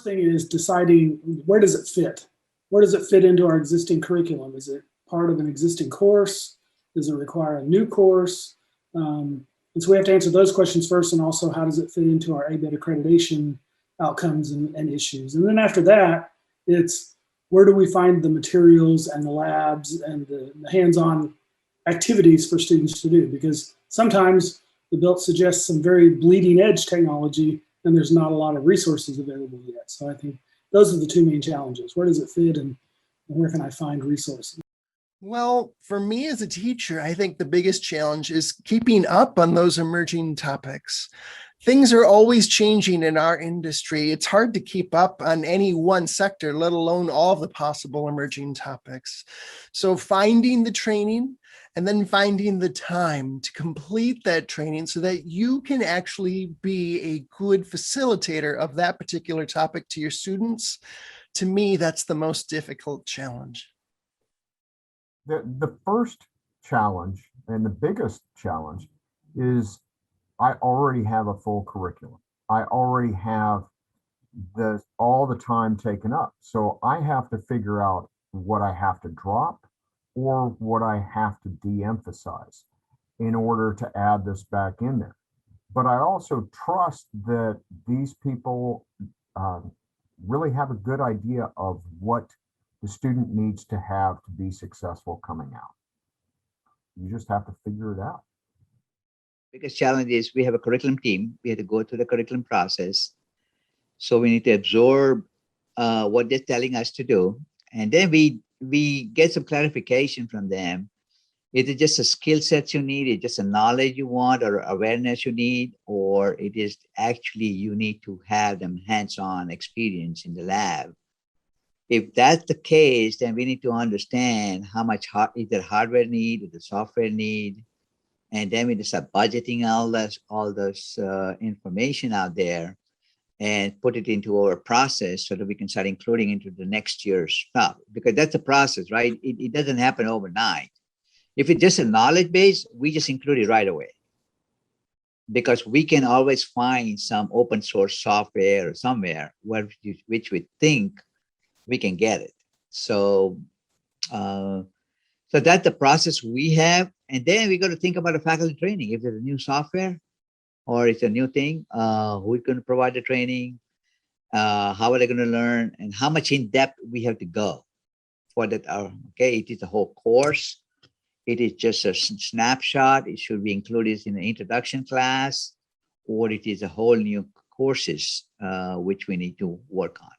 thing is deciding where does it fit? Where does it fit into our existing curriculum? Is it part of an existing course? Does it require a new course? And so we have to answer those questions first, and also how does it fit into our ABET accreditation outcomes and issues? And then after that, it's where do we find the materials and the labs and the hands-on activities for students to do? Because sometimes the BILT suggests some very bleeding edge technology and there's not a lot of resources available yet. So I think those are the two main challenges. Where does it fit and where can I find resources? Well, for me as a teacher, I think the biggest challenge is keeping up on those emerging topics. Things are always changing in our industry. It's hard to keep up on any one sector, let alone all the possible emerging topics. So finding the training and then finding the time to complete that training so that you can actually be a good facilitator of that particular topic to your students, to me, that's the most difficult challenge. The first challenge and the biggest challenge is I already have a full curriculum. I already have all the time taken up. So I have to figure out what I have to drop or what I have to de-emphasize in order to add this back in there. But I also trust that these people really have a good idea of what the student needs to have to be successful coming out. You just have to figure it out. Biggest challenge is we have a curriculum team. We have to go through the curriculum process. So we need to absorb what they're telling us to do. And then we get some clarification from them. Is it just a skill set you need? Is it just a knowledge you want or awareness you need? Or it is actually you need to have them hands-on experience in the lab? If that's the case, then we need to understand how much is there hardware need, is the software need, and then we just start budgeting all this information out there and put it into our process so that we can start including into the next year's stuff. Because that's a process, right? It doesn't happen overnight. If it's just a knowledge base, we just include it right away. Because we can always find some open source software or somewhere which we think we can get it. So, so that's the process we have. And then we got to think about the faculty training. If there's a new software or it's a new thing, who's going to provide the training? How are they going to learn? And how much in depth we have to go for that? Okay, it is a whole course. It is just a snapshot. It should be included in the introduction class, or it is a whole new courses which we need to work on.